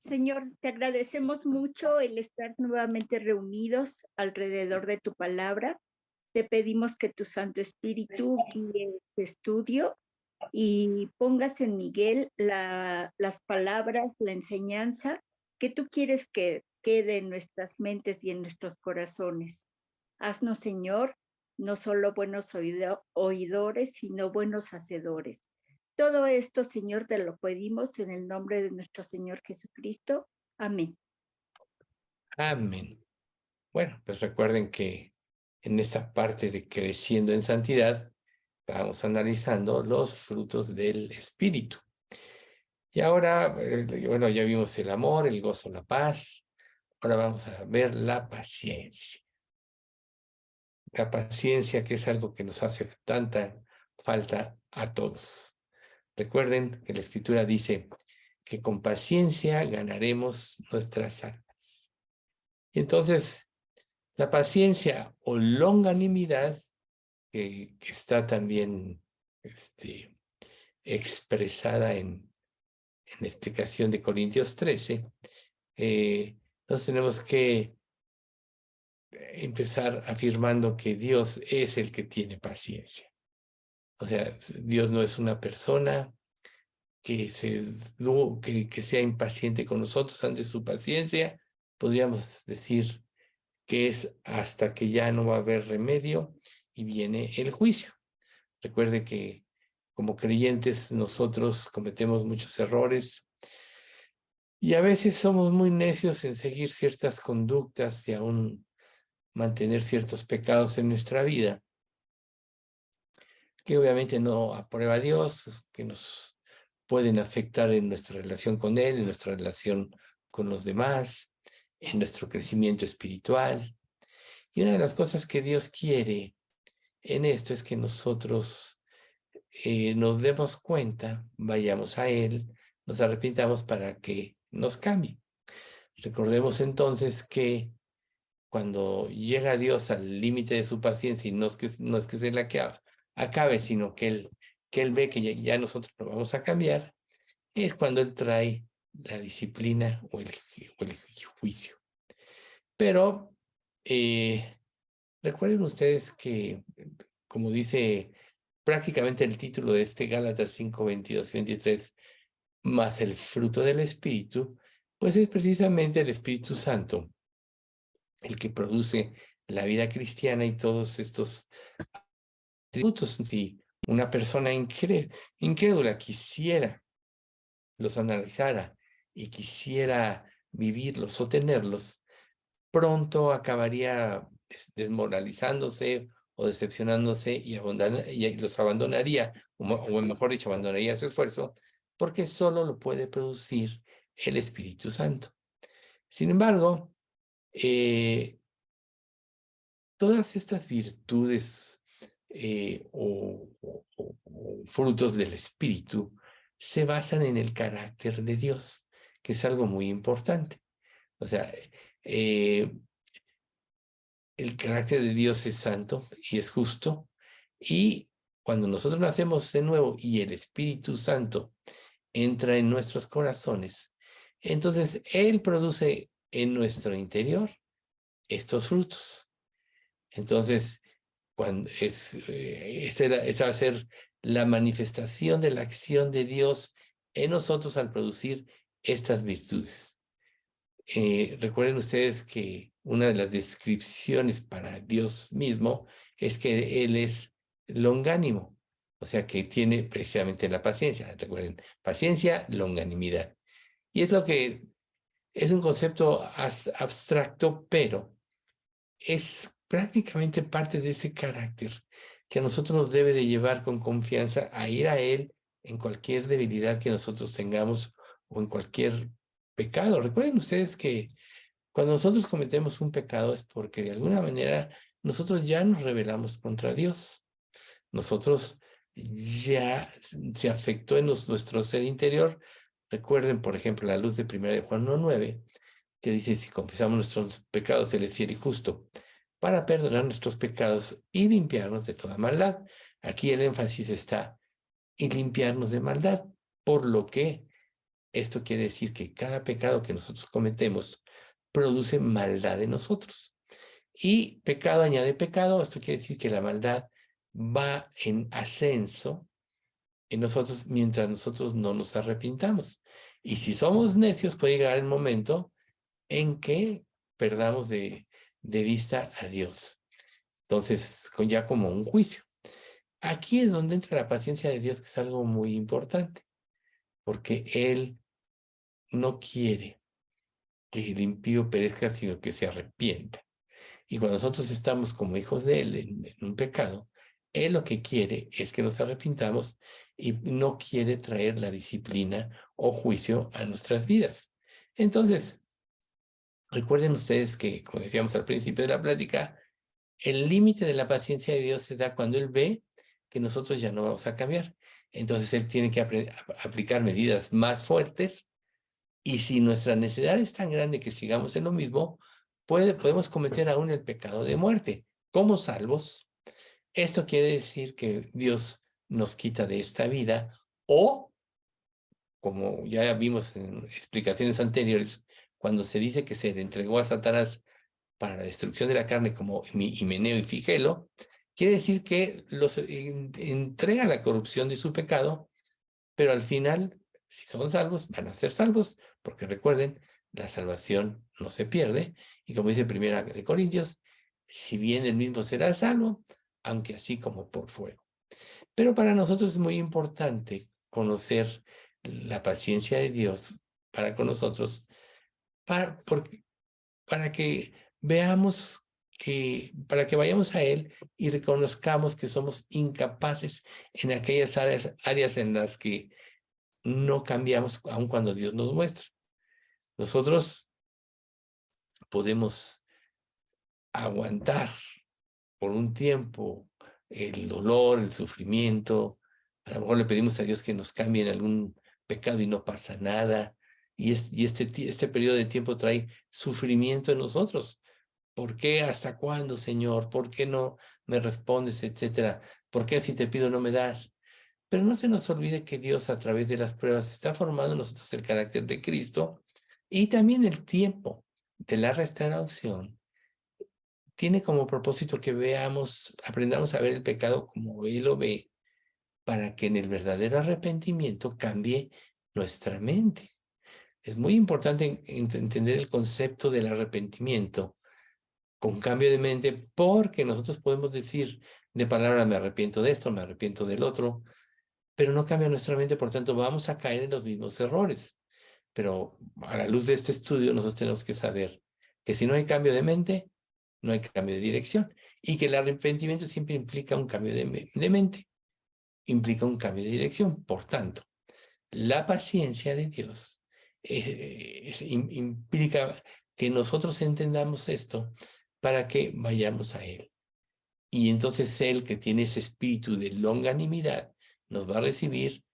Señor, te agradecemos mucho el estar nuevamente reunidos alrededor de tu palabra. Te pedimos que tu Santo Espíritu guíe este estudio y pongas en Miguel las palabras, la enseñanza que tú quieres que quede en nuestras mentes y en nuestros corazones. Haznos, Señor, no solo buenos oidores, sino buenos hacedores. Todo esto, Señor, te lo pedimos en el nombre de nuestro Señor Jesucristo. Amén. Amén. Bueno, pues recuerden que en esta parte de creciendo en santidad, estamos analizando los frutos del Espíritu. Y ahora, bueno, ya vimos el amor, el gozo, la paz. Ahora vamos a ver la paciencia. La paciencia, que es algo que nos hace tanta falta a todos. Recuerden que la Escritura dice que con paciencia ganaremos nuestras almas. Y entonces, la paciencia o longanimidad, que está también expresada en la explicación de Corintios 13, entonces tenemos que empezar afirmando que Dios es el que tiene paciencia. O sea, Dios no es una persona que sea impaciente con nosotros. Ante su paciencia, podríamos decir que es hasta que ya no va a haber remedio y viene el juicio. Recuerde que como creyentes nosotros cometemos muchos errores y a veces somos muy necios en seguir ciertas conductas y aún mantener ciertos pecados en nuestra vida, que obviamente no aprueba a Dios, que nos pueden afectar en nuestra relación con Él, en nuestra relación con los demás, en nuestro crecimiento espiritual. Y una de las cosas que Dios quiere en esto es que nosotros nos demos cuenta, vayamos a Él, nos arrepintamos para que nos cambie. Recordemos entonces que cuando llega Dios al límite de su paciencia, y no es que se la acabe, sino que Él ve que ya nosotros no vamos a cambiar, es cuando Él trae la disciplina o el juicio. Pero recuerden ustedes que, como dice prácticamente el título de este Gálatas 5, 22 y 23, más el fruto del Espíritu, pues es precisamente el Espíritu Santo el que produce la vida cristiana y todos estos atributos. Si una persona incrédula quisiera los analizara y quisiera vivirlos o tenerlos, pronto acabaría desmoralizándose o decepcionándose y los abandonaría, o mejor dicho, abandonaría su esfuerzo, porque solo lo puede producir el Espíritu Santo. Sin embargo, todas estas virtudes o frutos del Espíritu se basan en el carácter de Dios, que es algo muy importante. O sea, el carácter de Dios es santo y es justo, y cuando nosotros nacemos de nuevo y el Espíritu Santo entra en nuestros corazones, entonces Él produce en nuestro interior estos frutos. Entonces, esa va a ser la manifestación de la acción de Dios en nosotros al producir estas virtudes. Recuerden ustedes que una de las descripciones para Dios mismo es que Él es longánimo, o sea que tiene precisamente la paciencia. Recuerden, paciencia, longanimidad. Y es un concepto abstracto, pero es prácticamente parte de ese carácter que a nosotros nos debe de llevar con confianza a ir a Él en cualquier debilidad que nosotros tengamos o en cualquier pecado. Recuerden ustedes que cuando nosotros cometemos un pecado es porque de alguna manera nosotros ya nos rebelamos contra Dios. Nosotros ya se afectó en nuestro ser interior. Recuerden, por ejemplo, la luz de 1 de Juan 1:9, que dice: si confesamos nuestros pecados, Él es fiel y justo para perdonar nuestros pecados y limpiarnos de toda maldad. Aquí el énfasis está en limpiarnos de maldad, por lo que Esto quiere decir que cada pecado que nosotros cometemos produce maldad en nosotros. Y pecado añade pecado. Esto quiere decir que la maldad va en ascenso en nosotros mientras nosotros no nos arrepintamos. Y si somos necios, puede llegar el momento en que perdamos de vista a Dios. Entonces, ya como un juicio. Aquí es donde entra la paciencia de Dios, que es algo muy importante, porque Él no quiere que el impío perezca, sino que se arrepienta. Y cuando nosotros estamos como hijos de Él en un pecado, Él lo que quiere es que nos arrepintamos y no quiere traer la disciplina o juicio a nuestras vidas. Entonces, recuerden ustedes que, como decíamos al principio de la plática, el límite de la paciencia de Dios se da cuando Él ve que nosotros ya no vamos a cambiar. Entonces Él tiene que aplicar medidas más fuertes, y si nuestra necesidad es tan grande que sigamos en lo mismo, podemos cometer aún el pecado de muerte. Como salvos, esto quiere decir que Dios nos quita de esta vida, o, como ya vimos en explicaciones anteriores, cuando se dice que se le entregó a Satanás para la destrucción de la carne como Himeneo y Figelo, quiere decir que los entrega la corrupción de su pecado, pero al final, si son salvos, van a ser salvos, porque recuerden, la salvación no se pierde, y como dice Primera de Corintios, si bien el mismo será salvo, aunque así como por fuego. Pero para nosotros es muy importante conocer la paciencia de Dios para con nosotros, para que veamos para que vayamos a Él y reconozcamos que somos incapaces en aquellas áreas en las que no cambiamos, aun cuando Dios nos muestra. Nosotros podemos aguantar por un tiempo el dolor, el sufrimiento. A lo mejor le pedimos a Dios que nos cambie en algún pecado y no pasa nada. Y este periodo de tiempo trae sufrimiento en nosotros. ¿Por qué? ¿Hasta cuándo, Señor? ¿Por qué no me respondes, etcétera? ¿Por qué si te pido no me das? Pero no se nos olvide que Dios, a través de las pruebas, está formando en nosotros el carácter de Cristo, y también el tiempo de la restauración tiene como propósito que aprendamos a ver el pecado como Él lo ve, para que en el verdadero arrepentimiento cambie nuestra mente. Es muy importante entender el concepto del arrepentimiento con cambio de mente, porque nosotros podemos decir de palabra, me arrepiento de esto, me arrepiento del otro, pero no cambia nuestra mente, por tanto vamos a caer en los mismos errores. Pero a la luz de este estudio, nosotros tenemos que saber que si no hay cambio de mente, no hay cambio de dirección, y que el arrepentimiento siempre implica un cambio de mente, implica un cambio de dirección. Por tanto, la paciencia de Dios implica que nosotros entendamos esto para que vayamos a Él. Y entonces Él, que tiene ese espíritu de longanimidad, nos va a recibir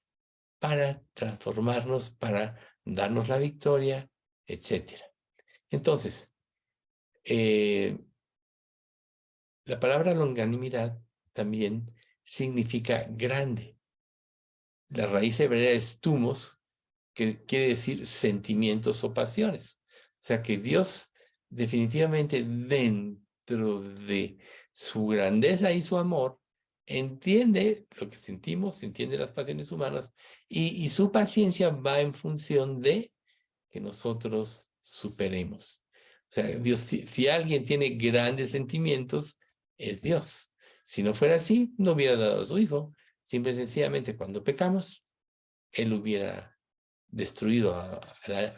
para transformarnos, para darnos la victoria, etc. Entonces, la palabra longanimidad también significa grande. La raíz hebrea es tumos, que quiere decir sentimientos o pasiones. O sea que Dios definitivamente, dentro de su grandeza y su amor, entiende lo que sentimos, entiende las pasiones humanas, y su paciencia va en función de que nosotros superemos. O sea, Dios, si alguien tiene grandes sentimientos, es Dios. Si no fuera así, no hubiera dado a su Hijo. Simple y sencillamente, cuando pecamos, Él hubiera destruido a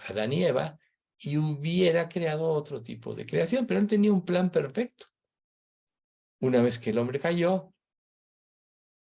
Adán y Eva y hubiera creado otro tipo de creación, pero Él tenía un plan perfecto. Una vez que el hombre cayó,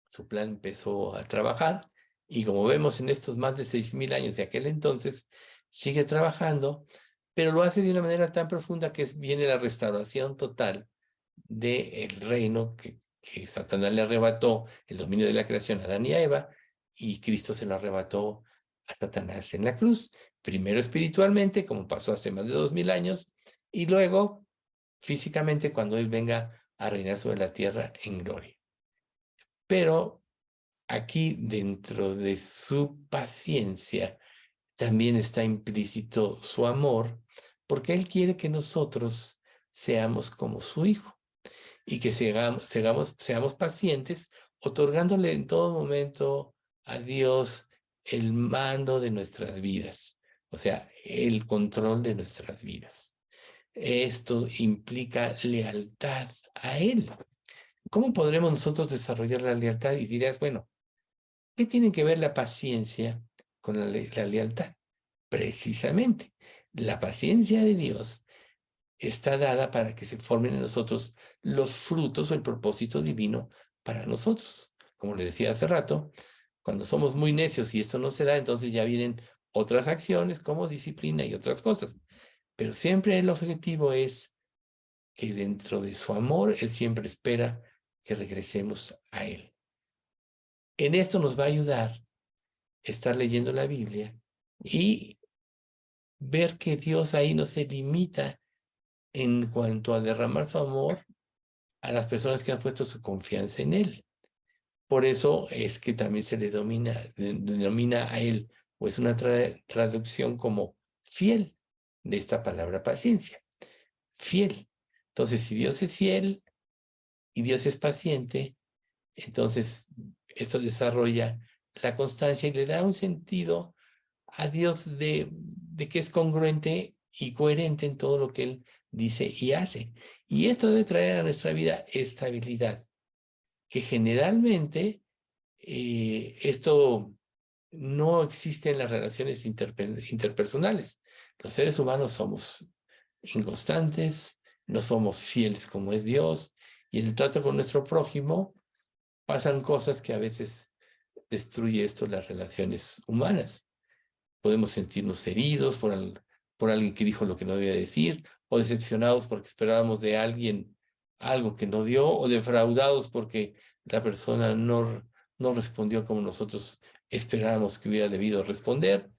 su plan empezó a trabajar, y como vemos en estos más de 6,000 años de aquel entonces, sigue trabajando, pero lo hace de una manera tan profunda que viene la restauración total del reino que Satanás le arrebató, el dominio de la creación a Adán y a Eva, y Cristo se lo arrebató a Satanás en la cruz, primero espiritualmente, como pasó hace más de 2,000 años, y luego físicamente cuando Él venga a reinar sobre la tierra en gloria. Pero aquí, dentro de su paciencia, también está implícito su amor, porque Él quiere que nosotros seamos como su Hijo y que seamos pacientes, otorgándole en todo momento a Dios el mando de nuestras vidas, o sea, el control de nuestras vidas. Esto implica lealtad a Él. ¿Cómo podremos nosotros desarrollar la lealtad? Y dirás, bueno, ¿qué tiene que ver la paciencia con la lealtad? Precisamente, la paciencia de Dios está dada para que se formen en nosotros los frutos o el propósito divino para nosotros. Como les decía hace rato, cuando somos muy necios y esto no se da, entonces ya vienen otras acciones como disciplina y otras cosas. Pero siempre el objetivo es que dentro de su amor, Él siempre espera que regresemos a Él. En esto nos va a ayudar estar leyendo la Biblia y ver que Dios ahí no se limita en cuanto a derramar su amor a las personas que han puesto su confianza en Él. Por eso es que también se le denomina a Él, o es una traducción como fiel de esta palabra paciencia. Fiel. Entonces, si Dios es fiel y Dios es paciente, entonces esto desarrolla la constancia y le da un sentido a Dios de que es congruente y coherente en todo lo que Él dice y hace. Y esto debe traer a nuestra vida estabilidad, que generalmente esto no existe en las relaciones interpersonales. Los seres humanos somos inconstantes, no somos fieles como es Dios, y en el trato con nuestro prójimo pasan cosas que a veces destruye esto las relaciones humanas. Podemos sentirnos heridos por alguien que dijo lo que no debía decir, o decepcionados porque esperábamos de alguien algo que no dio, o defraudados porque la persona no respondió como nosotros esperábamos que hubiera debido responder.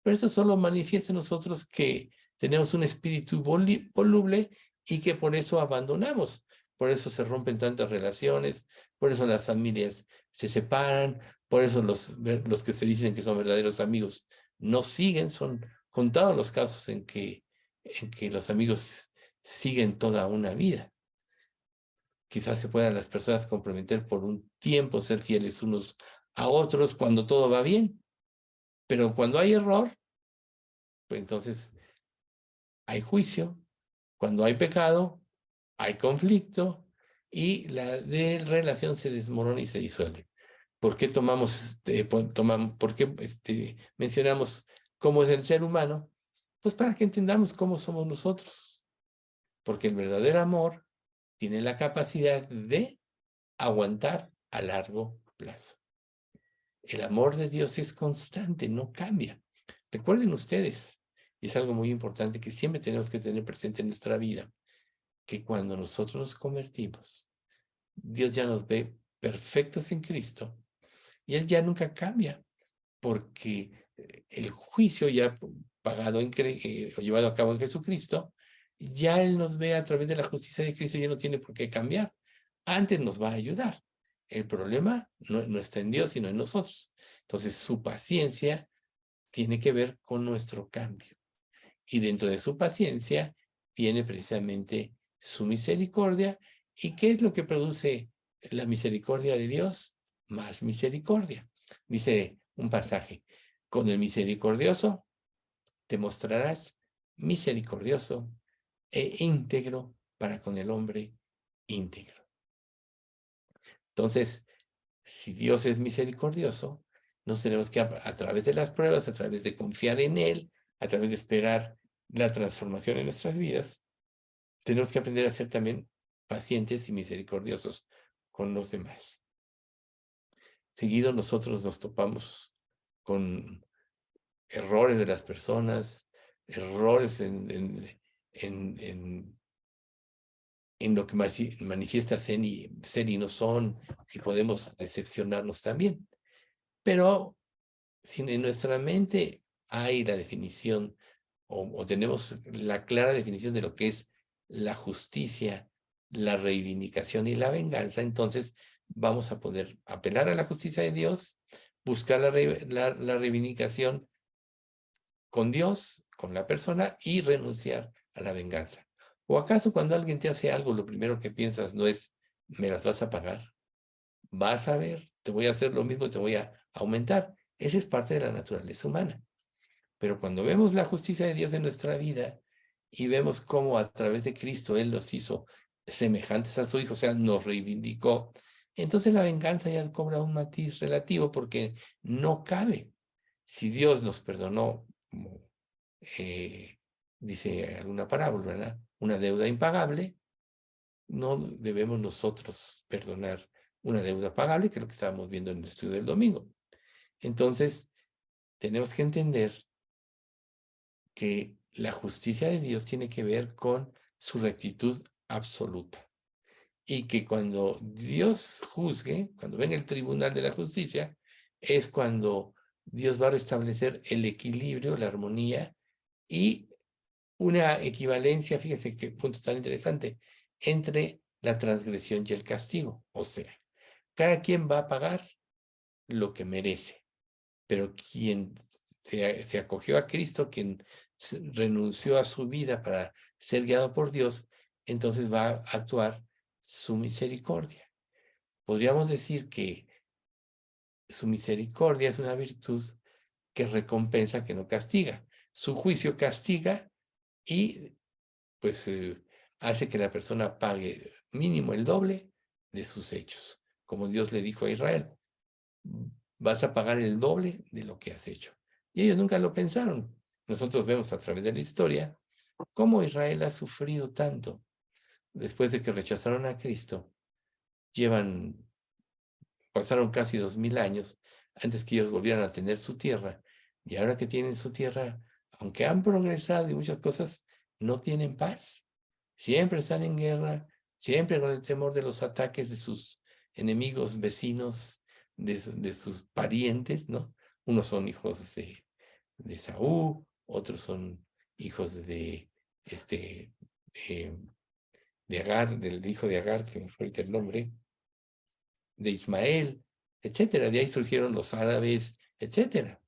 Pero eso solo manifiesta en nosotros que tenemos un espíritu voluble y que por eso abandonamos. Por eso se rompen tantas relaciones, por eso las familias se separan, por eso los que se dicen que son verdaderos amigos no siguen, son contados los casos en que los amigos siguen toda una vida. Quizás se puedan las personas comprometer por un tiempo, ser fieles unos a otros cuando todo va bien, pero cuando hay error, pues entonces hay juicio, cuando hay pecado, hay conflicto y la relación se desmorona y se disuelve. ¿Por qué por qué mencionamos cómo es el ser humano? Pues para que entendamos cómo somos nosotros. Porque el verdadero amor tiene la capacidad de aguantar a largo plazo. El amor de Dios es constante, no cambia. Recuerden ustedes, y es algo muy importante que siempre tenemos que tener presente en nuestra vida, que cuando nosotros nos convertimos, Dios ya nos ve perfectos en Cristo y Él ya nunca cambia, porque el juicio ya pagado o llevado a cabo en Jesucristo, ya Él nos ve a través de la justicia de Cristo y ya no tiene por qué cambiar. Antes nos va a ayudar. El problema no está en Dios, sino en nosotros. Entonces, su paciencia tiene que ver con nuestro cambio. Y dentro de su paciencia viene precisamente su misericordia. ¿Y qué es lo que produce la misericordia de Dios? Más misericordia. Dice un pasaje, con el misericordioso te mostrarás misericordioso e íntegro para con el hombre íntegro. Entonces, si Dios es misericordioso, nos tenemos que, a través de las pruebas, a través de confiar en Él, a través de esperar la transformación en nuestras vidas, tenemos que aprender a ser también pacientes y misericordiosos con los demás. Seguido nosotros nos topamos con errores de las personas, errores en lo que manifiesta ser y no son, y podemos decepcionarnos también. Pero si en nuestra mente hay la definición o tenemos la clara definición de lo que es la justicia, la reivindicación y la venganza, entonces vamos a poder apelar a la justicia de Dios, buscar la reivindicación con Dios, con la persona, y renunciar a la venganza. ¿O acaso cuando alguien te hace algo, lo primero que piensas no es, me las vas a pagar? Vas a ver, te voy a hacer lo mismo y te voy a aumentar. Esa es parte de la naturaleza humana. Pero cuando vemos la justicia de Dios en nuestra vida y vemos cómo a través de Cristo Él los hizo semejantes a su Hijo, o sea, nos reivindicó, entonces la venganza ya cobra un matiz relativo porque no cabe. Si Dios nos perdonó, como dice alguna parábola, ¿verdad? Una deuda impagable, no debemos nosotros perdonar una deuda pagable, que es lo que estábamos viendo en el estudio del domingo. Entonces, tenemos que entender que la justicia de Dios tiene que ver con su rectitud absoluta. Y que cuando Dios juzgue, cuando venga el tribunal de la justicia, es cuando Dios va a restablecer el equilibrio, la armonía y una equivalencia, fíjese qué punto tan interesante, entre la transgresión y el castigo. O sea, cada quien va a pagar lo que merece, pero quien se acogió a Cristo, quien renunció a su vida para ser guiado por Dios, entonces va a actuar su misericordia. Podríamos decir que su misericordia es una virtud que recompensa, que no castiga. Su juicio castiga y pues hace que la persona pague mínimo el doble de sus hechos. Como Dios le dijo a Israel, vas a pagar el doble de lo que has hecho. Y ellos nunca lo pensaron. Nosotros vemos a través de la historia cómo Israel ha sufrido tanto. Después de que rechazaron a Cristo, pasaron casi 2000 años antes que ellos volvieran a tener su tierra. Y ahora que tienen su tierra, aunque han progresado y muchas cosas, no tienen paz. Siempre están en guerra, siempre con el temor de los ataques de sus enemigos, vecinos, de sus parientes, ¿no? Unos son hijos de Saúl, otros son hijos eh, de Agar, del hijo de Agar, que me fue el nombre, de Ismael, etcétera. De ahí surgieron los árabes, etcétera.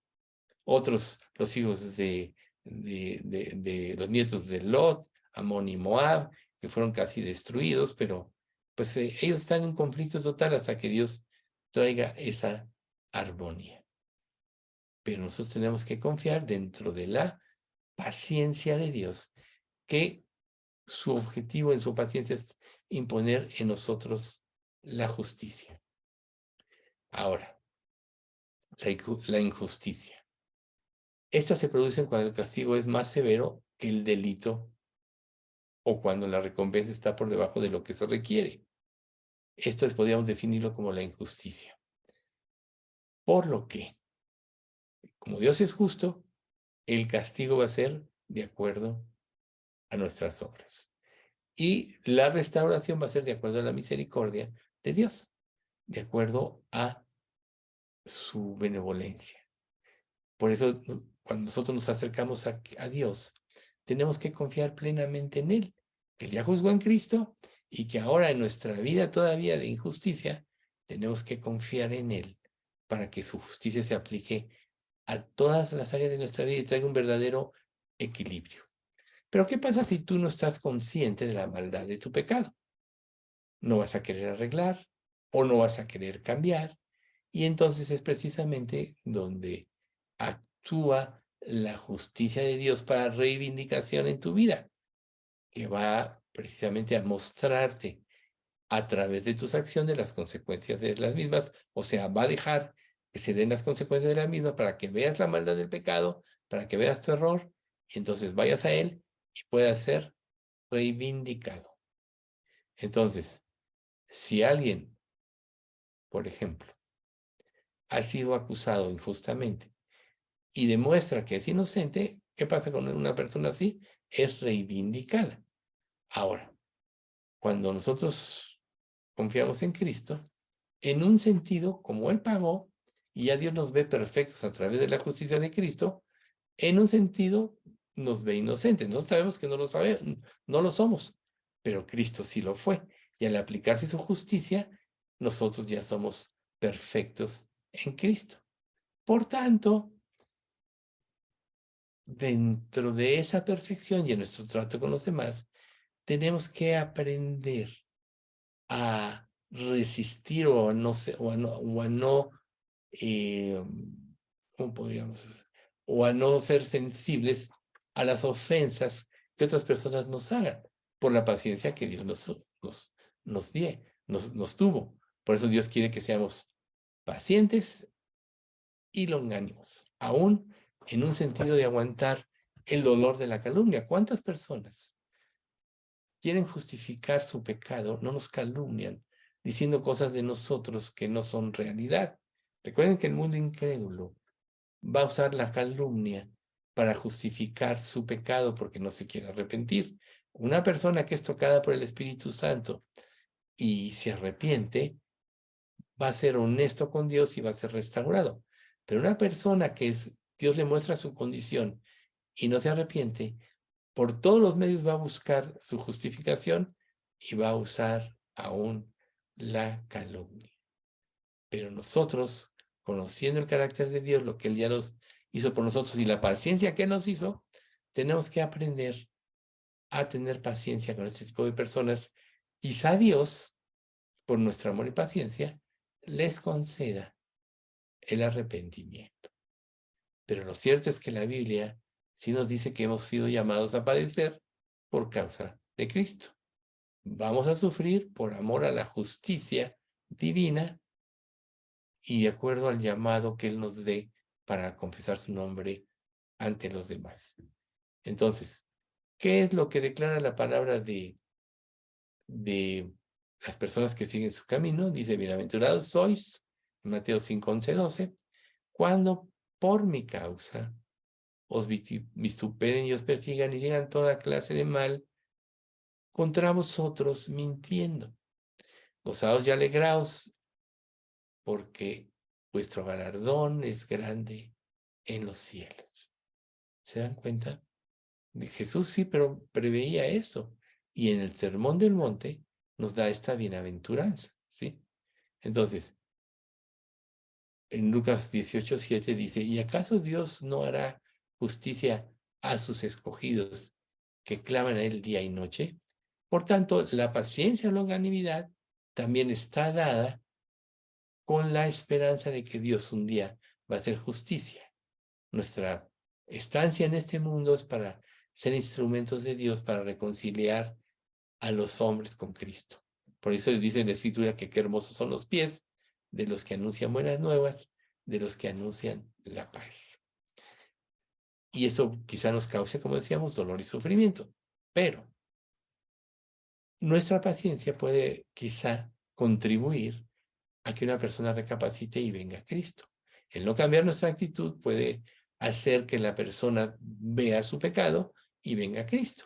Otros, los hijos de los nietos de Lot, Amón y Moab, que fueron casi destruidos, pero pues ellos están en conflicto total hasta que Dios traiga esa armonía. Pero nosotros tenemos que confiar dentro de la paciencia de Dios, que su objetivo en su paciencia es imponer en nosotros la justicia. Ahora, la injusticia. Estas se producen cuando el castigo es más severo que el delito o cuando la recompensa está por debajo de lo que se requiere. Esto podríamos definirlo como la injusticia. Por lo que, como Dios es justo, el castigo va a ser de acuerdo a nuestras obras. Y la restauración va a ser de acuerdo a la misericordia de Dios, de acuerdo a su benevolencia. Por eso, cuando nosotros nos acercamos a Dios, tenemos que confiar plenamente en Él, que Él ya juzgó en Cristo y que ahora en nuestra vida todavía de injusticia, tenemos que confiar en Él para que su justicia se aplique a todas las áreas de nuestra vida y traiga un verdadero equilibrio. Pero ¿qué pasa si tú no estás consciente de la maldad de tu pecado? No vas a querer arreglar o no vas a querer cambiar. Y entonces es precisamente donde actúa la justicia de Dios para reivindicación en tu vida, que va precisamente a mostrarte a través de tus acciones las consecuencias de las mismas, o sea, va a dejar que se den las consecuencias de la misma para que veas la maldad del pecado, para que veas tu error, y entonces vayas a Él y puedas ser reivindicado. Entonces, si alguien, por ejemplo, ha sido acusado injustamente y demuestra que es inocente, ¿qué pasa con una persona así? Es reivindicada. Ahora, cuando nosotros confiamos en Cristo, en un sentido, como Él pagó, y ya Dios nos ve perfectos a través de la justicia de Cristo, en un sentido nos ve inocentes. Nosotros sabemos que no lo somos, pero Cristo sí lo fue. Y al aplicarse su justicia, nosotros ya somos perfectos en Cristo. Por tanto, dentro de esa perfección y en nuestro trato con los demás, tenemos que aprender a resistir o a no, eh, ¿cómo podríamos decir? O a no ser sensibles a las ofensas que otras personas nos hagan, por la paciencia que Dios nos tuvo. Por eso Dios quiere que seamos pacientes y longánimos, aún en un sentido de aguantar el dolor de la calumnia. ¿Cuántas personas quieren justificar su pecado, no nos calumnian, diciendo cosas de nosotros que no son realidad? Recuerden que el mundo incrédulo va a usar la calumnia para justificar su pecado porque no se quiere arrepentir. Una persona que es tocada por el Espíritu Santo y se arrepiente, va a ser honesto con Dios y va a ser restaurado. Pero una persona que Dios le muestra su condición y no se arrepiente, por todos los medios va a buscar su justificación y va a usar aún la calumnia. Pero nosotros, conociendo el carácter de Dios, lo que Él ya nos hizo por nosotros y la paciencia que nos hizo, tenemos que aprender a tener paciencia con este tipo de personas. Quizá Dios, por nuestro amor y paciencia, les conceda el arrepentimiento. Pero lo cierto es que la Biblia sí nos dice que hemos sido llamados a padecer por causa de Cristo. Vamos a sufrir por amor a la justicia divina y de acuerdo al llamado que Él nos dé para confesar su nombre ante los demás. Entonces, ¿qué es lo que declara la palabra de las personas que siguen su camino? Dice, bienaventurados sois, en Mateo 5, 11, 12, cuando por mi causa os vituperen y os persigan y digan toda clase de mal contra vosotros mintiendo. Gozaos y alegraos, porque vuestro galardón es grande en los cielos. ¿Se dan cuenta? Jesús sí, pero preveía esto. Y en el Sermón del Monte nos da esta bienaventuranza, ¿sí? Entonces, en Lucas 18:7 dice, ¿y acaso Dios no hará justicia a sus escogidos que claman a Él día y noche? Por tanto, la paciencia o longanimidad también está dada con la esperanza de que Dios un día va a hacer justicia. Nuestra estancia en este mundo es para ser instrumentos de Dios para reconciliar a los hombres con Cristo. Por eso dice en la Escritura que qué hermosos son los pies de los que anuncian buenas nuevas, de los que anuncian la paz. Y eso quizá nos cause, como decíamos, dolor y sufrimiento. Pero nuestra paciencia puede quizá contribuir a que una persona recapacite y venga a Cristo. El no cambiar nuestra actitud puede hacer que la persona vea su pecado y venga a Cristo.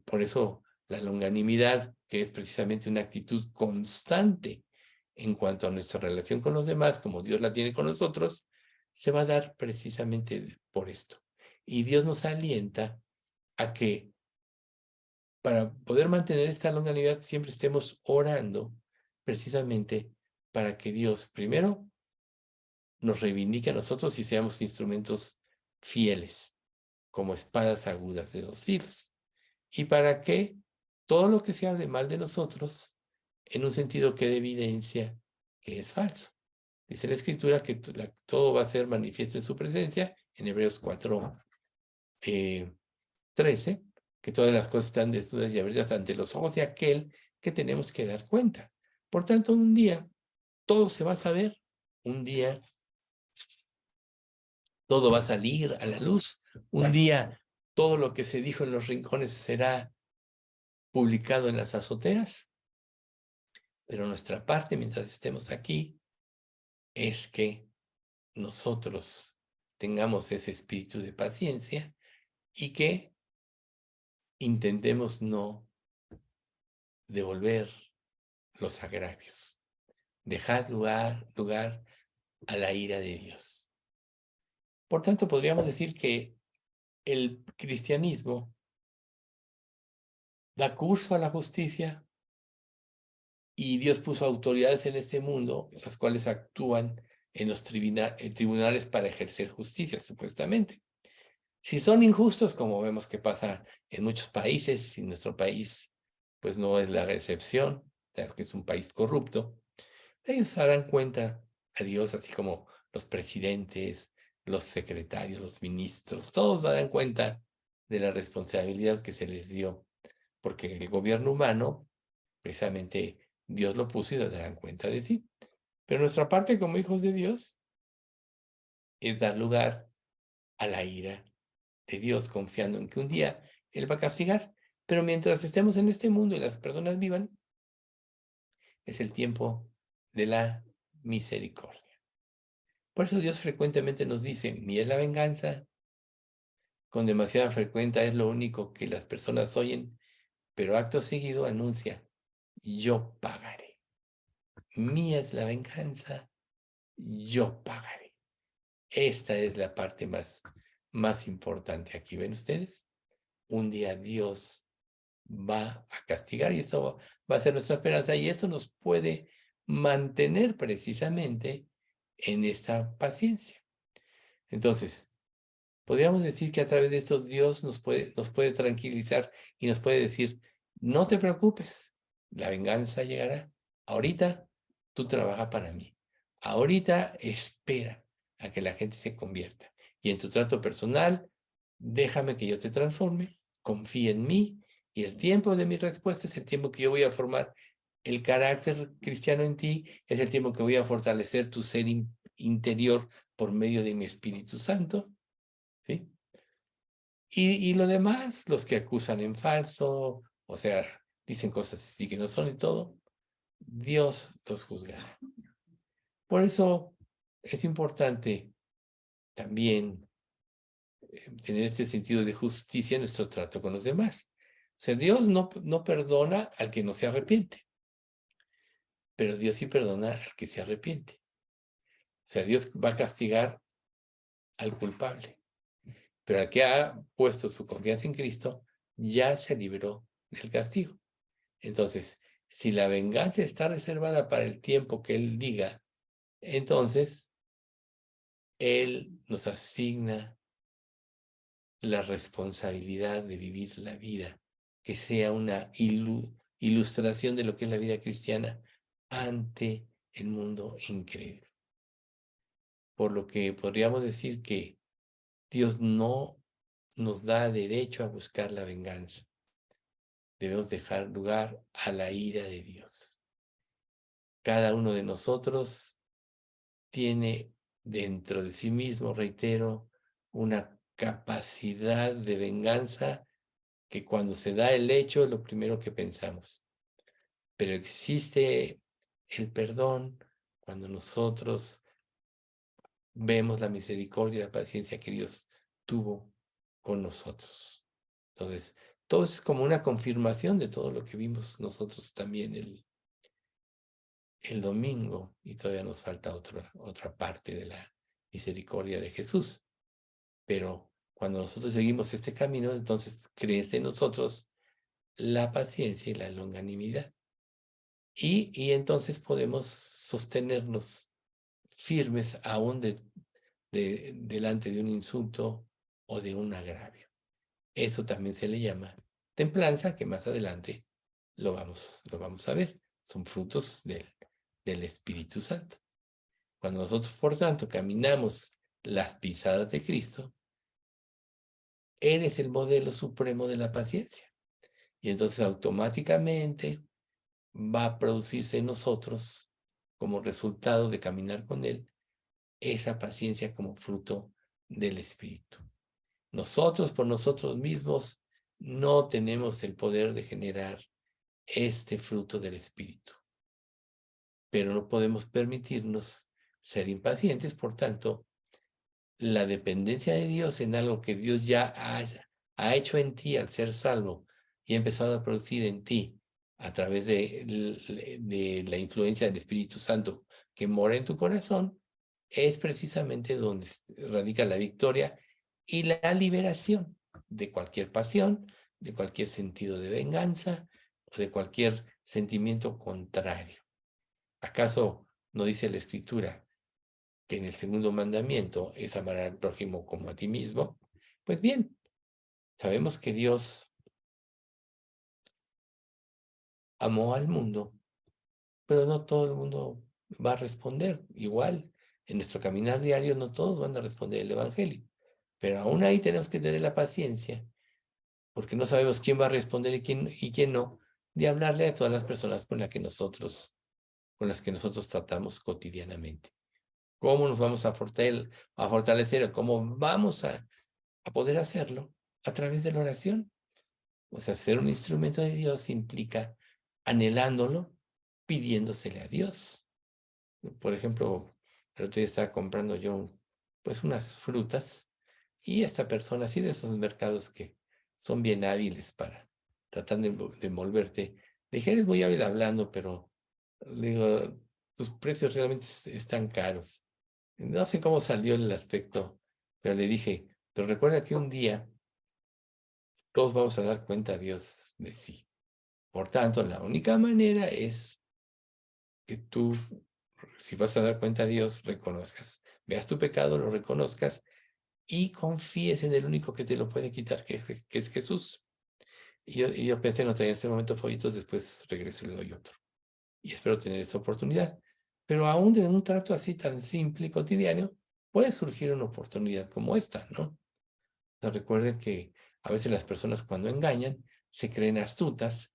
Por eso la longanimidad, que es precisamente una actitud constante en cuanto a nuestra relación con los demás, como Dios la tiene con nosotros, se va a dar precisamente por esto. Y Dios nos alienta a que para poder mantener esta longanimidad siempre estemos orando precisamente para que Dios primero nos reivindique a nosotros y seamos instrumentos fieles, como espadas agudas de dos filos. Y para que todo lo que se hable mal de nosotros, en un sentido que dé evidencia que es falso. Dice la Escritura que todo va a ser manifiesto en su presencia, en Hebreos 4:13, que todas las cosas están desnudas y abiertas ante los ojos de aquel que tenemos que dar cuenta. Por tanto, un día todo se va a saber, un día todo va a salir a la luz, un día todo lo que se dijo en los rincones será publicado en las azoteas, pero nuestra parte mientras estemos aquí es que nosotros tengamos ese espíritu de paciencia y que intentemos no devolver los agravios. Dejad lugar a la ira de Dios. Por tanto, podríamos decir que el cristianismo da curso a la justicia y Dios puso autoridades en este mundo, las cuales actúan en los tribunales para ejercer justicia, supuestamente. Si son injustos, como vemos que pasa en muchos países, y nuestro país pues no es la excepción, sabes que es un país corrupto, ellos darán cuenta a Dios, así como los presidentes, los secretarios, los ministros, todos darán cuenta de la responsabilidad que se les dio, porque el gobierno humano, precisamente Dios lo puso y darán cuenta de sí. Pero nuestra parte como hijos de Dios es dar lugar a la ira de Dios, confiando en que un día Él va a castigar. Pero mientras estemos en este mundo y las personas vivan, es el tiempo de la misericordia. Por eso Dios frecuentemente nos dice, mía es la venganza. Con demasiada frecuencia es lo único que las personas oyen, pero acto seguido anuncia, yo pagaré. Mía es la venganza, yo pagaré. Esta es la parte más importante aquí. ¿Ven ustedes? Un día Dios va a castigar y eso va a ser nuestra esperanza y eso nos puede mantener precisamente en esta paciencia. Entonces, podríamos decir que a través de esto Dios nos puede tranquilizar y nos puede decir, no te preocupes, la venganza llegará. Ahorita tú trabaja para mí. Ahorita espera a que la gente se convierta. Y en tu trato personal, déjame que yo te transforme, confía en mí y el tiempo de mi respuesta es el tiempo que yo voy a formar el carácter cristiano en ti, es el tiempo que voy a fortalecer tu ser interior por medio de mi Espíritu Santo. ¿Sí? Y lo demás, los que acusan en falso, o sea, dicen cosas así que no son y todo, Dios los juzgará. Por eso es importante también tener este sentido de justicia en nuestro trato con los demás. O sea, Dios no perdona al que no se arrepiente, pero Dios sí perdona al que se arrepiente. O sea, Dios va a castigar al culpable, pero al que ha puesto su confianza en Cristo, ya se libró del castigo. Entonces, si la venganza está reservada para el tiempo que Él diga, entonces Él nos asigna la responsabilidad de vivir la vida, que sea una ilustración de lo que es la vida cristiana ante el mundo incrédulo. Por lo que podríamos decir que Dios no nos da derecho a buscar la venganza. Debemos dejar lugar a la ira de Dios. Cada uno de nosotros tiene dentro de sí mismo, reitero, una capacidad de venganza que cuando se da el hecho es lo primero que pensamos. Pero existe el perdón cuando nosotros vemos la misericordia y la paciencia que Dios tuvo con nosotros. Entonces, todo es como una confirmación de todo lo que vimos nosotros también el domingo, y todavía nos falta otra parte de la misericordia de Jesús. Pero cuando nosotros seguimos este camino, entonces crece en nosotros la paciencia y la longanimidad. Y entonces podemos sostenernos firmes aún delante de un insulto o de un agravio. Eso también se le llama templanza, que más adelante lo vamos a ver. Son frutos del Espíritu Santo. Cuando nosotros, por tanto, caminamos las pisadas de Cristo, Él es el modelo supremo de la paciencia. Y entonces automáticamente va a producirse en nosotros, como resultado de caminar con Él, esa paciencia como fruto del Espíritu. Nosotros por nosotros mismos no tenemos el poder de generar este fruto del Espíritu, pero no podemos permitirnos ser impacientes, por tanto, la dependencia de Dios en algo que Dios ya ha hecho en ti al ser salvo y ha empezado a producir en ti a través de la influencia del Espíritu Santo que mora en tu corazón, es precisamente donde radica la victoria y la liberación de cualquier pasión, de cualquier sentido de venganza o de cualquier sentimiento contrario. ¿Acaso no dice la Escritura que en el segundo mandamiento es amar al prójimo como a ti mismo? Pues bien, sabemos que Dios amó al mundo, pero no todo el mundo va a responder igual. En nuestro caminar diario no todos van a responder el Evangelio, pero aún ahí tenemos que tener la paciencia, porque no sabemos quién va a responder y quién no, de hablarle a todas las personas con las que nosotros tratamos cotidianamente. ¿Cómo nos vamos a fortalecer o cómo vamos a poder hacerlo? A través de la oración. O sea, ser un instrumento de Dios implica anhelándolo, pidiéndosele a Dios. Por ejemplo, el otro día estaba comprando yo pues unas frutas y esta persona, así de esos mercados que son bien hábiles para tratar de envolverte, le dije, eres muy hábil hablando, pero le digo, tus precios realmente están caros. No sé cómo salió el aspecto, pero le dije, pero recuerda que un día todos vamos a dar cuenta a Dios de sí. Por tanto, la única manera es que tú, si vas a dar cuenta a Dios, reconozcas, veas tu pecado, lo reconozcas y confíes en el único que te lo puede quitar, que es Jesús. Y yo pensé, no traía en este momento folletos, después regreso y le doy otro. Y espero tener esa oportunidad. Pero aún de un trato así tan simple y cotidiano, puede surgir una oportunidad como esta, ¿no? O sea, recuerden que a veces las personas cuando engañan se creen astutas,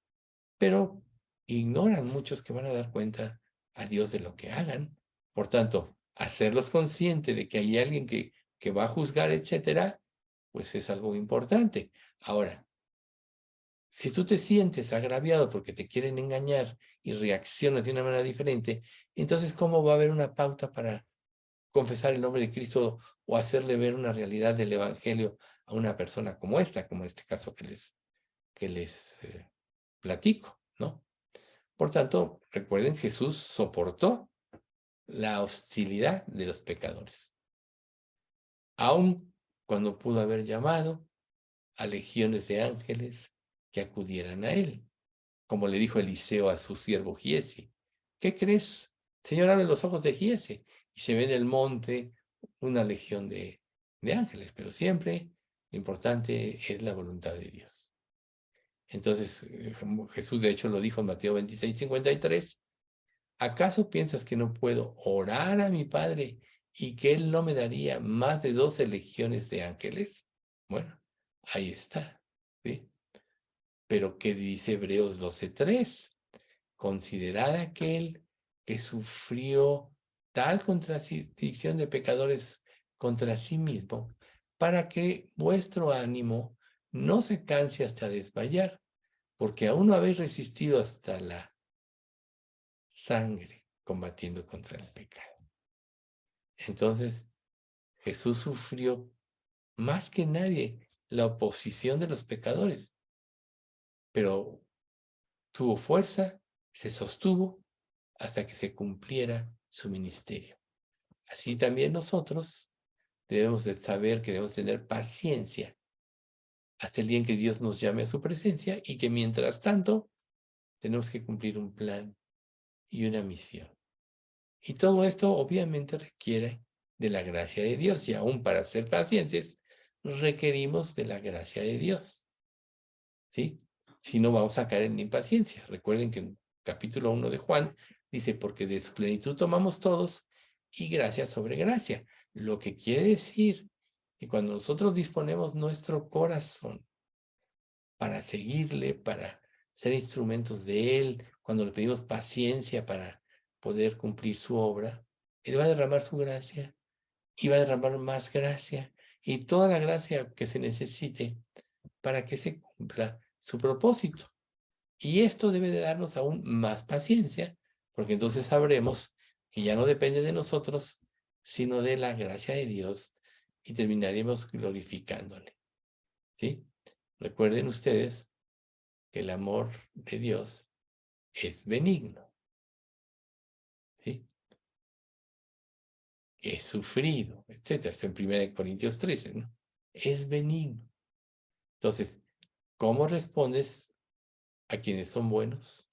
pero ignoran muchos que van a dar cuenta a Dios de lo que hagan. Por tanto, hacerlos conscientes de que hay alguien que va a juzgar, etcétera, pues es algo importante. Ahora, si tú te sientes agraviado porque te quieren engañar y reaccionas de una manera diferente, entonces, ¿cómo va a haber una pauta para confesar el nombre de Cristo o hacerle ver una realidad del Evangelio a una persona como esta, como en este caso que les platico, ¿no? Por tanto, recuerden, Jesús soportó la hostilidad de los pecadores, aun cuando pudo haber llamado a legiones de ángeles que acudieran a él, como le dijo Eliseo a su siervo Giesi. ¿Qué crees? Señor, abre los ojos de Giesi. Y se ve en el monte una legión de ángeles, pero siempre lo importante es la voluntad de Dios. Entonces, Jesús de hecho lo dijo en Mateo 26:53. ¿Acaso piensas que no puedo orar a mi Padre y que Él no me daría más de 12 legiones de ángeles? Bueno, ahí está, ¿sí? Pero ¿qué dice Hebreos 12:3? Considerad aquel que sufrió tal contradicción de pecadores contra sí mismo, para que vuestro ánimo no se canse hasta desmayar, porque aún no habéis resistido hasta la sangre combatiendo contra el pecado. Entonces, Jesús sufrió más que nadie la oposición de los pecadores, pero tuvo fuerza, se sostuvo hasta que se cumpliera su ministerio. Así también nosotros debemos de saber que debemos tener paciencia hasta el día en que Dios nos llame a su presencia y que mientras tanto tenemos que cumplir un plan y una misión. Y todo esto obviamente requiere de la gracia de Dios y aún para ser pacientes requerimos de la gracia de Dios, ¿sí? Si no vamos a caer en impaciencia. Recuerden que en capítulo 1 de Juan dice, porque de su plenitud tomamos todos y gracia sobre gracia. Lo que quiere decir que cuando nosotros disponemos nuestro corazón para seguirle, para ser instrumentos de Él, cuando le pedimos paciencia para poder cumplir su obra, Él va a derramar su gracia y va a derramar más gracia y toda la gracia que se necesite para que se cumpla su propósito. Y esto debe de darnos aún más paciencia, porque entonces sabremos que ya no depende de nosotros, sino de la gracia de Dios y terminaremos glorificándole. ¿Sí? Recuerden ustedes que el amor de Dios es benigno, ¿sí? Es sufrido, etcétera. Está en 1 Corintios 13, ¿no? Es benigno. Entonces, ¿cómo respondes a quienes son buenos?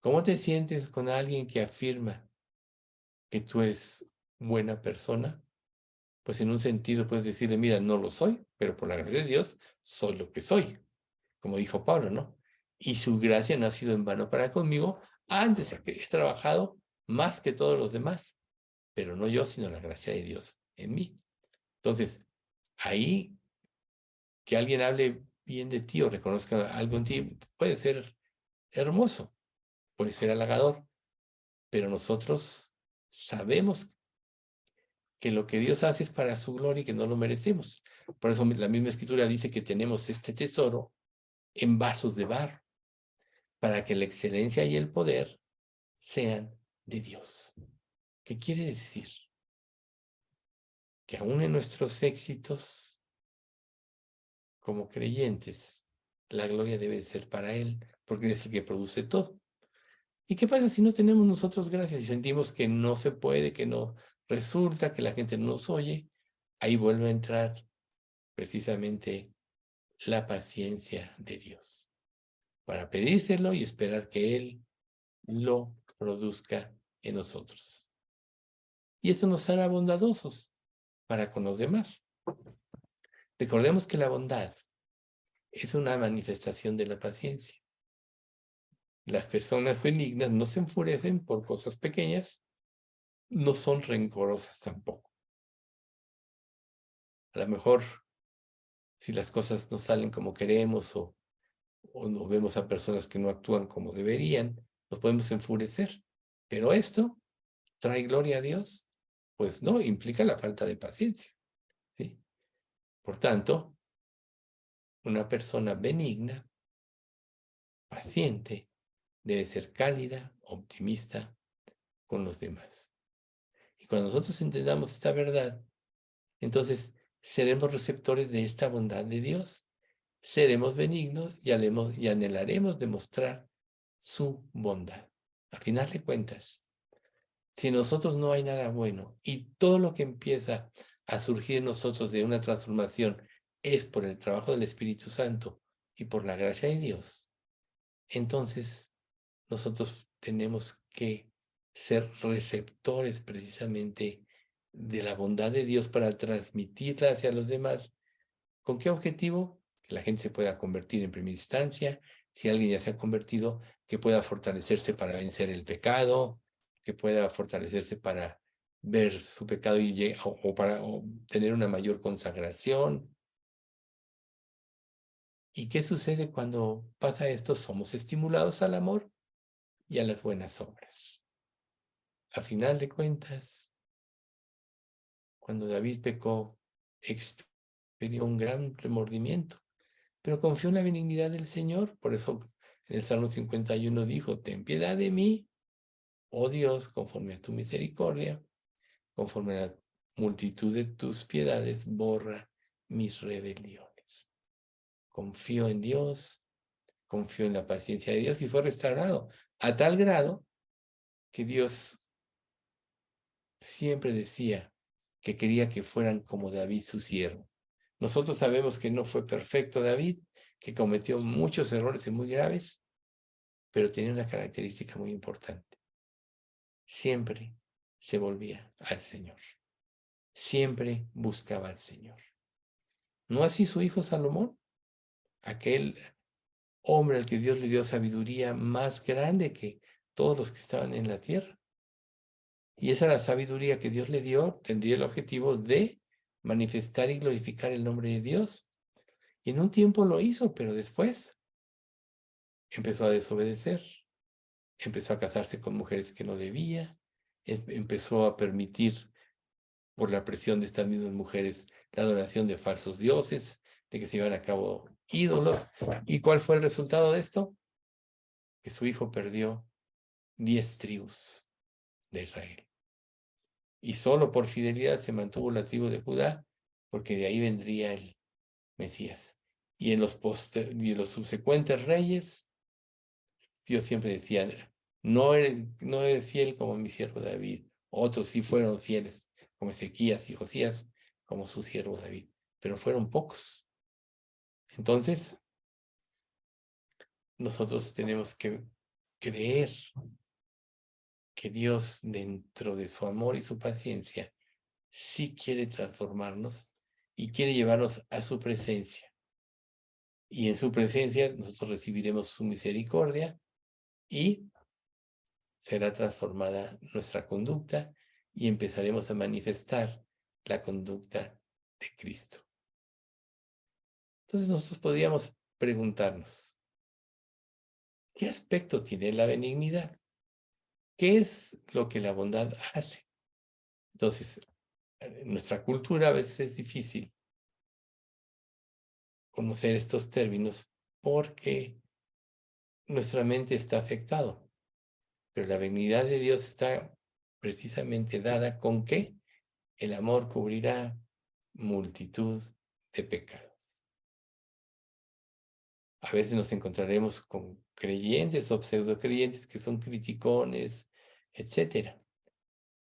¿Cómo te sientes con alguien que afirma que tú eres buena persona? pues en un sentido puedes decirle, mira, no lo soy, pero por la gracia de Dios soy lo que soy, como dijo Pablo, ¿no? Y su gracia no ha sido en vano para conmigo, antes que he trabajado más que todos los demás, pero no yo, sino la gracia de Dios en mí. Entonces, ahí que alguien hable bien de ti o reconozca algo en ti puede ser hermoso, puede ser halagador, pero nosotros sabemos que lo que Dios hace es para su gloria y que no lo merecemos. Por eso la misma escritura dice que tenemos este tesoro en vasos de barro, para que la excelencia y el poder sean de Dios. ¿Qué quiere decir? Que aún en nuestros éxitos como creyentes, la gloria debe ser para Él, porque es el que produce todo. ¿Y qué pasa si no tenemos nosotros gracias y sentimos que no se puede, que no resulta, que la gente no nos oye? Ahí vuelve a entrar precisamente la paciencia de Dios, para pedírselo y esperar que Él lo produzca en nosotros. Y esto nos hará bondadosos para con los demás. Recordemos que la bondad es una manifestación de la paciencia. Las personas benignas no se enfurecen por cosas pequeñas, no son rencorosas tampoco. A lo mejor, si las cosas no salen como queremos o no vemos a personas que no actúan como deberían, nos podemos enfurecer. Pero esto trae gloria a Dios, pues no, implica la falta de paciencia, ¿sí? Por tanto, una persona benigna, paciente, debe ser cálida, optimista con los demás. Y cuando nosotros entendamos esta verdad, entonces seremos receptores de esta bondad de Dios, seremos benignos y anhelaremos demostrar su bondad. A final de cuentas, si en nosotros no hay nada bueno y todo lo que empieza a surgir en nosotros de una transformación es por el trabajo del Espíritu Santo y por la gracia de Dios, entonces nosotros tenemos que ser receptores precisamente de la bondad de Dios para transmitirla hacia los demás. ¿Con qué objetivo? Que la gente se pueda convertir en primera instancia, si alguien ya se ha convertido, que pueda fortalecerse para vencer el pecado, que pueda fortalecerse para ver su pecado o para tener una mayor consagración. ¿Y qué sucede cuando pasa esto? Somos estimulados al amor y a las buenas obras. A final de cuentas, cuando David pecó, experimentó un gran remordimiento, pero confió en la benignidad del Señor. Por eso en el Salmo 51 dijo, ten piedad de mí, oh Dios, conforme a tu misericordia, conforme a la multitud de tus piedades, borra mis rebeliones. Confió en Dios, confió en la paciencia de Dios y fue restaurado a tal grado que Dios siempre decía que quería que fueran como David su siervo. Nosotros sabemos que no fue perfecto David, que cometió muchos errores y muy graves, pero tenía una característica muy importante. Siempre se volvía al Señor. Siempre buscaba al Señor. No así su hijo Salomón, aquel hombre al que Dios le dio sabiduría más grande que todos los que estaban en la tierra. Y esa la sabiduría que Dios le dio tendría el objetivo de manifestar y glorificar el nombre de Dios. Y en un tiempo lo hizo, pero después empezó a desobedecer, empezó a casarse con mujeres que no debía, empezó a permitir por la presión de estas mismas mujeres la adoración de falsos dioses, de que se llevan a cabo ídolos. ¿Y cuál fue el resultado de esto? Que su hijo perdió 10 tribus de Israel. Y solo por fidelidad se mantuvo la tribu de Judá, porque de ahí vendría el Mesías. Y en los subsecuentes reyes, Dios siempre decía, no eres fiel como mi siervo David. Otros sí fueron fieles, como Ezequías y Josías, como su siervo David, pero fueron pocos. Entonces, nosotros tenemos que creer que Dios, dentro de su amor y su paciencia, sí quiere transformarnos y quiere llevarnos a su presencia. Y en su presencia nosotros recibiremos su misericordia y será transformada nuestra conducta y empezaremos a manifestar la conducta de Cristo. Entonces nosotros podríamos preguntarnos, ¿qué aspecto tiene la benignidad? ¿Qué es lo que la bondad hace? Entonces, en nuestra cultura a veces es difícil conocer estos términos porque nuestra mente está afectada. Pero la benignidad de Dios está precisamente dada con que el amor cubrirá multitud de pecados. A veces nos encontraremos con creyentes o pseudocreyentes que son criticones, etcétera.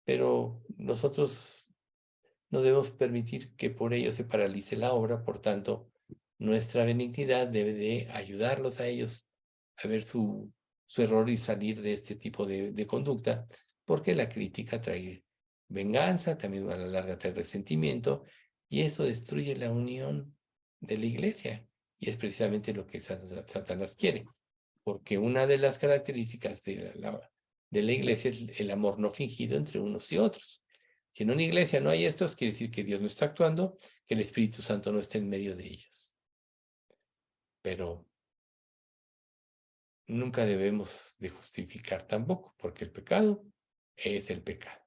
Pero nosotros no debemos permitir que por ello se paralice la obra, por tanto, nuestra benignidad debe de ayudarlos a ellos a ver su error y salir de este tipo de conducta, porque la crítica trae venganza, también a la larga trae resentimiento, y eso destruye la unión de la iglesia, y es precisamente lo que Satanás quiere, porque una de las características de la iglesia es el amor no fingido entre unos y otros. Si en una iglesia no hay estos, quiere decir que Dios no está actuando, que el Espíritu Santo no está en medio de ellos. Pero nunca debemos de justificar tampoco, porque el pecado es el pecado.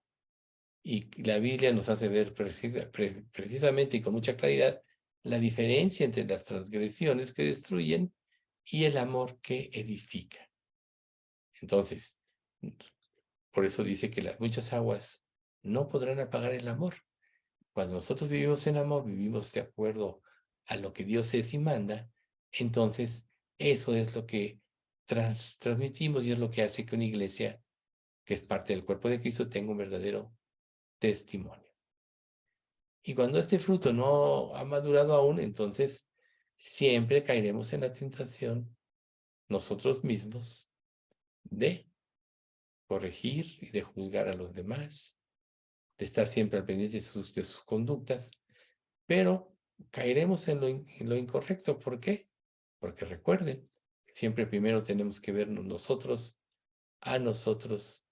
Y la Biblia nos hace ver precisamente y con mucha claridad la diferencia entre las transgresiones que destruyen y el amor que edifica. Entonces, por eso dice que las muchas aguas no podrán apagar el amor. Cuando nosotros vivimos en amor, vivimos de acuerdo a lo que Dios es y manda, entonces eso es lo que transmitimos y es lo que hace que una iglesia, que es parte del cuerpo de Cristo, tenga un verdadero testimonio. Y cuando este fruto no ha madurado aún, entonces siempre caeremos en la tentación nosotros mismos de corregir y de juzgar a los demás, de estar siempre al pendiente de sus conductas, pero caeremos en lo incorrecto. ¿Por qué? Porque recuerden, siempre primero tenemos que vernos nosotros a nosotros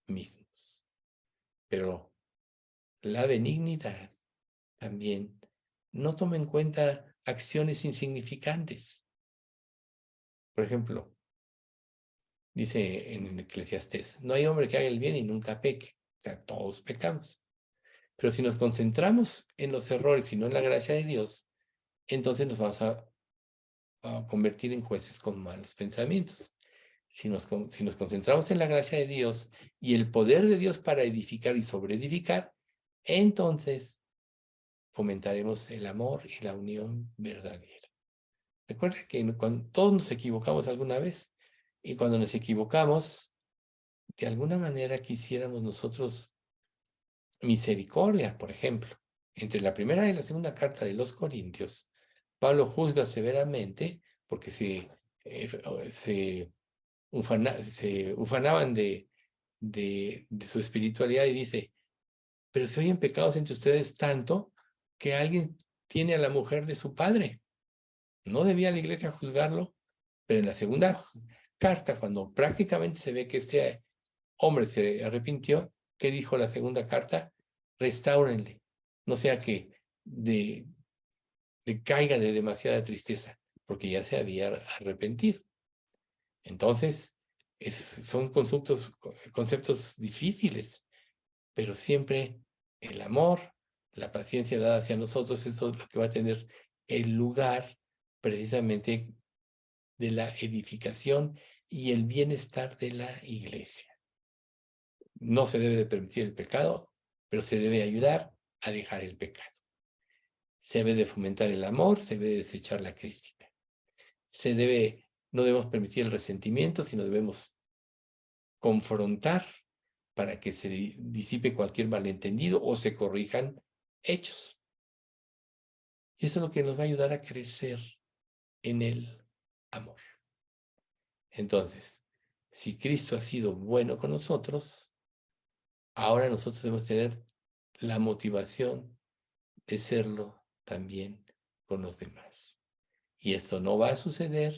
mismos. Pero la benignidad también no toma en cuenta acciones insignificantes. Por ejemplo, dice en Eclesiastés, no hay hombre que haga el bien y nunca peque. O sea, todos pecamos. Pero si nos concentramos en los errores y no en la gracia de Dios, entonces nos vamos a convertir en jueces con malos pensamientos. Si nos concentramos en la gracia de Dios y el poder de Dios para edificar y sobreedificar, entonces fomentaremos el amor y la unión verdadera. Recuerda que cuando todos nos equivocamos alguna vez, y cuando nos equivocamos, de alguna manera quisiéramos nosotros misericordia. Por ejemplo, entre la primera y la segunda carta de los Corintios, Pablo juzga severamente porque se ufanaban de su espiritualidad y dice, pero se oyen pecados entre ustedes tanto que alguien tiene a la mujer de su padre. ¿No debía la iglesia juzgarlo? Pero en la segunda carta, cuando prácticamente se ve que este hombre se arrepintió, ¿qué dijo la segunda carta? Restáurenle, no sea que caiga de demasiada tristeza, porque ya se había arrepentido. Entonces, son conceptos difíciles, pero siempre el amor, la paciencia dada hacia nosotros, eso es lo que va a tener el lugar precisamente de la edificación y el bienestar de la iglesia. No se debe de permitir el pecado, pero se debe ayudar a dejar el pecado. Se debe de fomentar el amor, se debe de desechar la crítica. No debemos permitir el resentimiento, sino debemos confrontar para que se disipe cualquier malentendido o se corrijan hechos. Y eso es lo que nos va a ayudar a crecer en el amor. Entonces, si Cristo ha sido bueno con nosotros, ahora nosotros debemos tener la motivación de serlo también con los demás. Y esto no va a suceder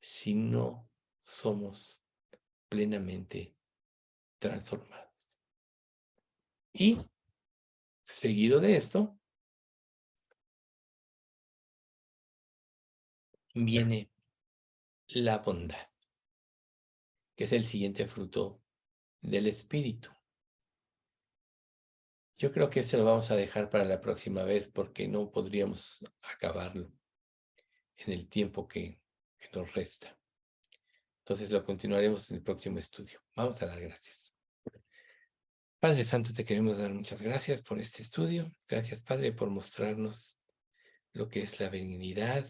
si no somos plenamente transformados. Y seguido de esto, viene la bondad, que es el siguiente fruto del Espíritu. Yo creo que este lo vamos a dejar para la próxima vez porque no podríamos acabarlo en el tiempo que nos resta. Entonces lo continuaremos en el próximo estudio. Vamos a dar gracias. Padre Santo, te queremos dar muchas gracias por este estudio. Gracias, Padre, por mostrarnos lo que es la benignidad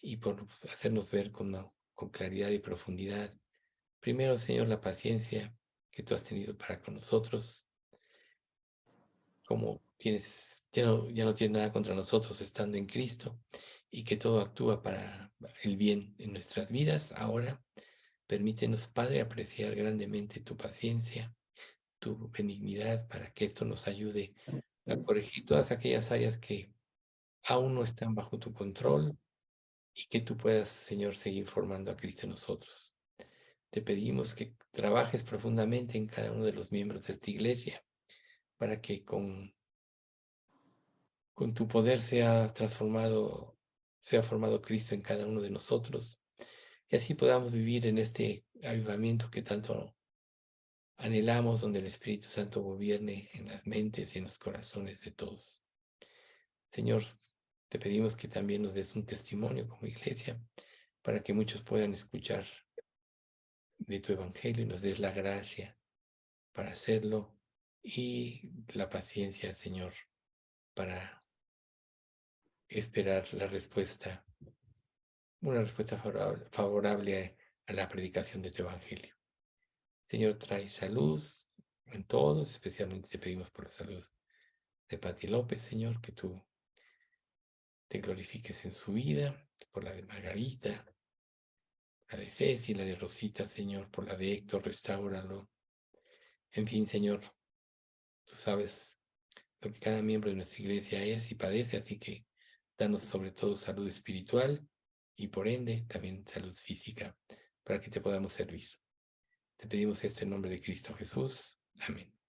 y por hacernos ver con claridad y profundidad. Primero, Señor, la paciencia que tú has tenido para con nosotros, como ya no tienes nada contra nosotros estando en Cristo, y que todo actúa para el bien en nuestras vidas. Ahora, permítenos, Padre, apreciar grandemente tu paciencia, tu benignidad, para que esto nos ayude a corregir todas aquellas áreas que aún no están bajo tu control, y que tú puedas, Señor, seguir formando a Cristo en nosotros. Te pedimos que trabajes profundamente en cada uno de los miembros de esta iglesia, para que con tu poder sea formado Cristo en cada uno de nosotros, y así podamos vivir en este avivamiento que tanto anhelamos, donde el Espíritu Santo gobierne en las mentes y en los corazones de todos. Señor, te pedimos que también nos des un testimonio como iglesia, para que muchos puedan escuchar de tu evangelio y nos des la gracia para hacerlo, y la paciencia, Señor, para esperar una respuesta favorable a la predicación de tu evangelio. Señor, trae salud en todos, especialmente te pedimos por la salud de Pati López, Señor, que tú te glorifiques en su vida, por la de Margarita, la de Ceci, la de Rosita, Señor, por la de Héctor, restáuralo. En fin, Señor, tú sabes lo que cada miembro de nuestra iglesia es y padece, así que danos sobre todo salud espiritual y por ende también salud física, para que te podamos servir. Te pedimos esto en nombre de Cristo Jesús. Amén.